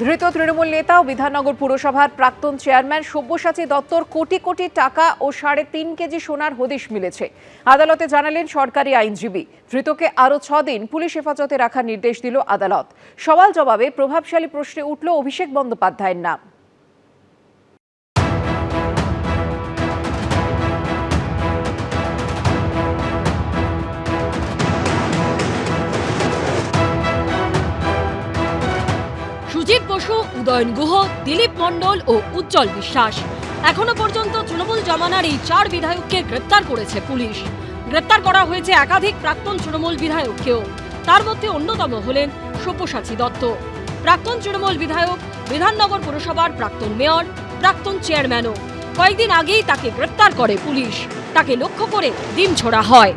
ধৃত তৃণমূল নেতা ও বিধাননগর পুরসভার প্রাক্তন চেয়ারম্যান সব্যসাচী দত্তর কোটি কোটি টাকা ও 3.5 কেজি সোনার হদিশ মিলেছে। আদালতে জানালেন সরকারি আইনজীবী। ধৃতকে আরও 6 দিন পুলিশ হেফাজতে রাখার নির্দেশ দিল আদালত। সওয়াল জবাবে প্রভাবশালী প্রশ্নে উঠল অভিষেক বন্দ্যোপাধ্যায়ের নাম। সুজিত বসু, উদয়ন গুহ, দিলীপ মণ্ডল ও উজ্জ্বল বিশ্বাস, এখনো পর্যন্ত তৃণমূল জমানার এই 4 বিধায়ককে গ্রেপ্তার করেছে পুলিশ। গ্রেপ্তার করা হয়েছে একাধিক প্রাক্তন তৃণমূল বিধায়ককেও। তার মধ্যে অন্যতম হলেন সব্যসাচী দত্ত, প্রাক্তন তৃণমূল বিধায়ক, বিধাননগর পুরসভার প্রাক্তন মেয়র, প্রাক্তন চেয়ারম্যানও। কয়েকদিন আগেই তাকে গ্রেপ্তার করে পুলিশ। তাকে লক্ষ্য করে ডিম ছোড়া হয়।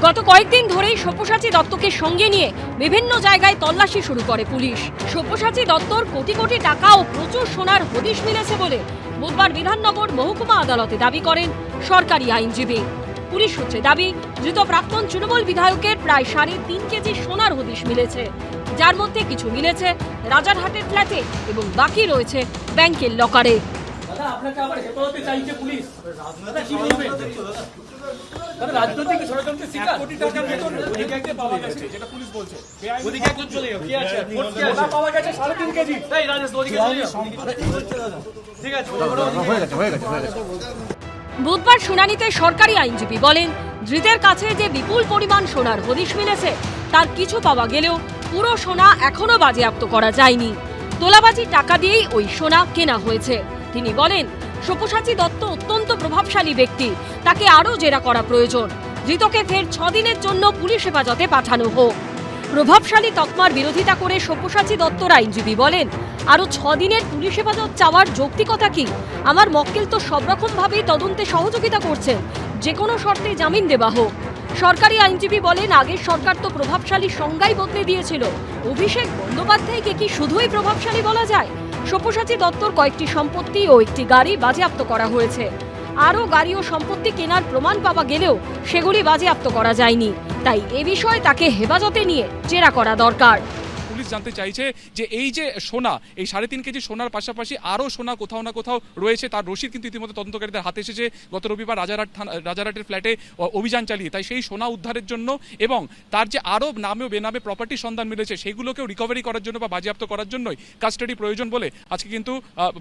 গত কয়েকদিন ধরেই সব্যসাচী দত্তকে সঙ্গে নিয়ে বিভিন্ন জায়গায় তল্লাশি শুরু করে পুলিশ। সব্যসাচী দত্তর কোটি কোটি টাকা ও প্রচুর সোনার হদিশ মিলেছে বলে বুধবার বিধাননগর মহকুমা আদালতে দাবি করেন সরকারি আইনজীবী। পুলিশ সূত্রে দাবি, ধৃত প্রাক্তন তৃণমূল বিধায়কের প্রায় 3.5 কেজি সোনার হদিশ মিলেছে, যার মধ্যে কিছু মিলেছে রাজারহাটের ফ্ল্যাটে এবং বাকি রয়েছে ব্যাংকের লকারে। আপনাকে আবার হেফাজতে চাইছে পুলিশ, কি বলবেন? রাজনৈতিক ষড়যন্ত্রের শিকার। কোটি টাকার বেতন ওদিকে একটা পাওয়া গেছে, যেটা পুলিশ বলছে। ওদিকে একজন চলে যাও, কি আছে? ওটা পাওয়া গেছে 3.5 কেজি। এই রাজেশ, ওদিকে চলে যাও। ঠিক আছে, হয়ে গেছে। বুধবার শুনানিতে সরকারি আইনজীবী বলেন, ধৃতের কাছে যে বিপুল পরিমাণ সোনার হদিশ মিলেছে তার কিছু পাওয়া গেলেও পুরো সোনা এখনো বাজেয়াপ্ত করা যায়নি। তোলাবাজির টাকা দিয়েই ওই সোনা কেনা হয়েছে। তিনি বলেন, সব্যসাচী দত্ত অত্যন্ত প্রভাবশালী ব্যক্তি, তাকে আরও জেরা করা প্রয়োজন। ধৃতকে ফের 6 দিনের জন্য পুলিশ হেফাজতে পাঠানো হোক। প্রভাবশালী তকমার বিরোধিতা করে সব্যসাচী দত্তর আইনজীবী বলেন, আরও 6 দিনের পুলিশ হেফাজত চাওয়ার যৌক্তিকতা কি? আমার মক্কেল তো সব রকমভাবেই তদন্তে সহযোগিতা করছেন, যে কোনো শর্তে জামিন দেওয়া হোক। সরকারি আইনজীবী বলেন, আগের সরকার তো প্রভাবশালী সংজ্ঞাই বদলে দিয়েছিল। অভিষেক বন্দ্যোপাধ্যায়কে কি শুধুই প্রভাবশালী বলা যায়? সব্যসাচী দত্তর কয়েকটি সম্পত্তি ও একটি গাড়ি বাজেয়াপ্ত করা হয়েছে। আরও গাড়ি ও সম্পত্তি কেনার প্রমাণ পাওয়া গেলেও সেগুলি বাজেয়াপ্ত করা যায়নি। তাই এ বিষয়ে তাকে হেফাজতে নিয়ে জেরা করা দরকার। পুলিশ জানতে চাইছে যে এই যে সোনা, এই 3.5 কেজি সোনার পাশাপাশি আরও সোনা কোথাও না কোথাও রয়েছে, তার রসিদ কিন্তু ইতিমধ্যে তদন্তকারীদের হাতে এসেছে। গত রবিবার রাজারহাটের ফ্ল্যাটে অভিযান চালিয়ে তাই সেই সোনা উদ্ধারের জন্য এবং তার যে আরও নামে ও বেনামে প্রপার্টির সন্ধান মিলেছে সেগুলোকেও রিকভারি করার জন্য বা বাজেয়াপ্ত করার জন্যই কাস্টাডি প্রয়োজন বলে আজকে কিন্তু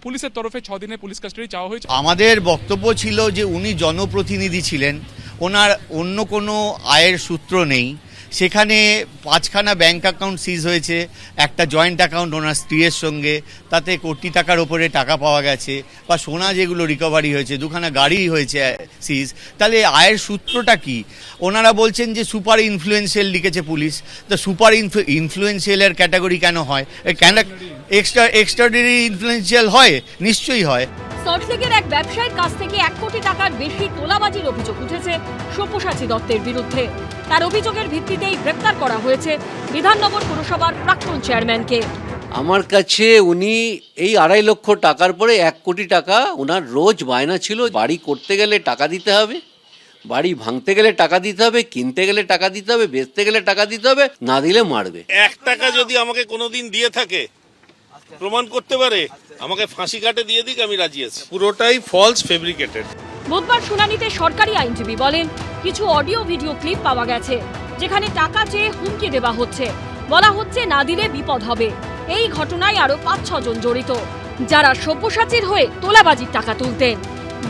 পুলিশের তরফে 6 দিনের পুলিশ কাস্টাডি চাওয়া হয়েছে। আমাদের বক্তব্য ছিল যে উনি জনপ্রতিনিধি ছিলেন, ওনার অন্য কোনো আয়ের সূত্র নেই। সেখানে 5খানা ব্যাংক অ্যাকাউন্ট সিজ হয়েছে, একটা জয়েন্ট অ্যাকাউন্ট ওনার স্ত্রীর সঙ্গে, তাতে কোটি টাকার ওপরে টাকা পাওয়া গেছে, বা সোনা যেগুলো রিকভারি হয়েছে, 2খানা গাড়ি হয়েছে সিজ। তাহলে আয়ের সূত্রটা কি? ওনারা বলছেন যে সুপার ইনফ্লুয়েন্সিয়াল লিখেছে পুলিশ। তো সুপার ইনফ্লুয়েন্সিয়ালের ক্যাটাগরি কেন হয়? কেন এক্সট্রাঅর্ডিনারি ইনফ্লুয়েন্সিয়াল হয়? নিশ্চয়ই হয়। সল্টলেকের এক ব্যবসায়ীর কাছ থেকে 1 কোটি টাকার বেশি তোলাবাজির অভিযোগ উঠেছে সব্যসাচী দত্তের বিরুদ্ধে। তার অভিযোগের ভিত্তিতেই গ্রেপ্তার করা হয়েছে বিধাননগর পুরসভার প্রাক্তন চেয়ারম্যানকে। আমার কাছে উনি এই 2.5 লক্ষ টাকার পরে 1 কোটি টাকা ওনার রোজ বায়না ছিল। বাড়ি করতে গেলে টাকা দিতে হবে, বাড়ি ভাঙতে গেলে টাকা দিতে হবে, কিনতে গেলে টাকা দিতে হবে, বেচতে গেলে টাকা দিতে হবে, না দিলে মারবে। 1 টাকা যদি আমাকে কোনোদিন দিয়ে থাকে, প্রমাণ করতে পারে, আমাকে ফাঁসি কাটে দিয়ে দিক, আমি রাজি আছি। পুরোটাই ফলস, ফেব্রিকেটেড। বুধবার শুনানিতে সরকারি আইনজীবী বলেন, কিছু অডিও ভিডিও ক্লিপ পাওয়া গেছে যেখানে টাকা চেয়ে হুমকি দেওয়া হচ্ছে, বলা হচ্ছে না দিলে বিপদ হবে। এই ঘটনায় আরো 5-6 জন জড়িত, যারা সব্যসাচীর হয়ে তোলাবাজির টাকা তুলতেন।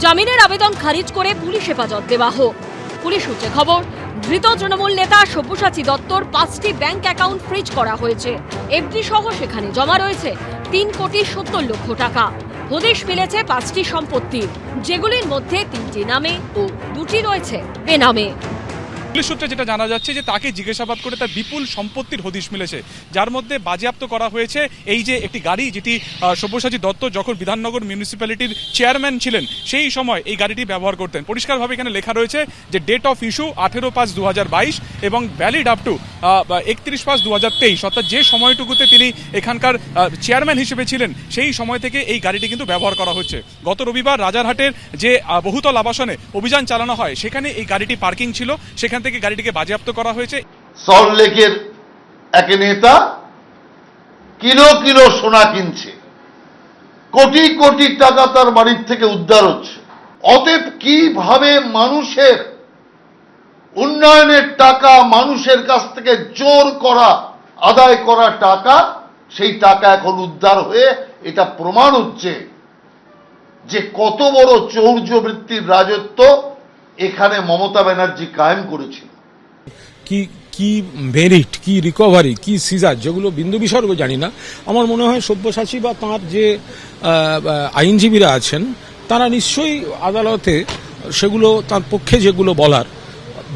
জামিনের আবেদন খারিজ করে পুলিশ হেফাজত দেওয়া হোক। পুলিশ সূত্রে খবর, ধৃত তৃণমূল নেতা সব্যসাচী দত্তর 5টি ব্যাংক অ্যাকাউন্ট ফ্রিজ করা হয়েছে। এফডি সহ সেখানে জমা রয়েছে 3,70,00,000 টাকা। হদিশ মিলেছে 5টি সম্পত্তি, যেগুলির মধ্যে 3টি নামে ও 2টি রয়েছে বেনামে। পুলিশ সূত্রে যেটা জানা যাচ্ছে যে তাকে জিজ্ঞাসাবাদ করে তার বিপুল সম্পত্তির হদিশ মিলেছে, যার মধ্যে বাজেয়াপ্ত করা হয়েছে এই যে একটি গাড়ি, যেটি সব্যসাচী দত্ত যখন বিধাননগর মিউনিসিপ্যালিটির চেয়ারম্যান ছিলেন সেই সময় এই গাড়িটি ব্যবহার করতেন। পরিষ্কারভাবে এখানে লেখা রয়েছে যে ডেট অফ ইস্যু 18/5/2022 এবং ভ্যালিড আপ টু 31/5/2023, অর্থাৎ যে সময়টুকুতে তিনি এখানকার চেয়ারম্যান হিসেবে ছিলেন সেই সময় থেকে এই গাড়িটি কিন্তু ব্যবহার করা হচ্ছে। গত রবিবার রাজারহাটের যে বহুতল আবাসনে অভিযান চালানো হয় সেখানে এই গাড়িটি পার্কিং ছিল, সেখান থেকে গাড়িটিকে বাজেয়াপ্ত করা হয়েছে। সল্টলেকের এক নেতা কিলো কিলো সোনা কিনছে, কোটি কোটি টাকা তার বাড়ির থেকে উদ্ধার হচ্ছে। অতএব কিভাবে মানুষের উন্নয়নের টাকা, মানুষের কাছ থেকে জোর করা আদায় করা টাকা, সেই টাকা এখন উদ্ধার হয়ে এটা প্রমাণ হচ্ছে যে কত বড় চৌর্যবৃত্তির রাজত্ব এখানে মমতা ব্যানার্জি কায়েম করেছিল। কি কি মেরিট, কি রিকভারি, কি সিজার, যেগুলো বিন্দু বিসর্গ জানি না। আমার মনে হয় সব্যসাচী বা তাঁর যে আইনজীবীরা আছেন তারা নিশ্চয়ই আদালতে সেগুলো তার পক্ষে যেগুলো বলার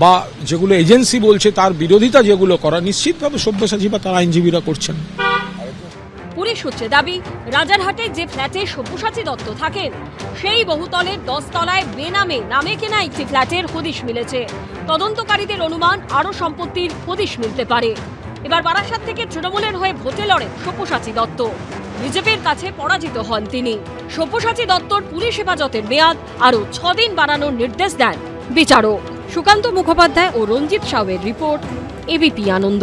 বা যেগুলো এজেন্সি বলছে তার বিরোধিতা যেগুলো করা নিশ্চিতভাবে সব্যসাচী বা তার আইনজীবীরা করছেন। পুলিশ সূত্রে দাবি, রাজারহাটে যে ফ্ল্যাটে সব্যসাচী দত্ত থাকেন সেই বহুতলের 10 তলায় বেনামে নামে কেনা একটি ফ্ল্যাটের হদিশ মিলেছে। তদন্তকারীদের অনুমান আরও সম্পত্তির হদিশ মিলতে পারে। এবার বারাসাত থেকে তৃণমূলের হয়ে ভোটে লড়েন সব্যসাচী দত্ত। বিজেপির কাছে পরাজিত হন তিনি। সব্যসাচী দত্তর পুলিশ হেফাজতের মেয়াদ আরও 6 দিন বাড়ানোর নির্দেশ দেন বিচারক। সুকান্ত মুখোপাধ্যায় ও রঞ্জিত সাউয়ের রিপোর্ট, এবিপি আনন্দ।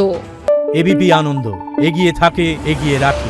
এবিপি আনন্দ, এগিয়ে থাকে, এগিয়ে রাখে।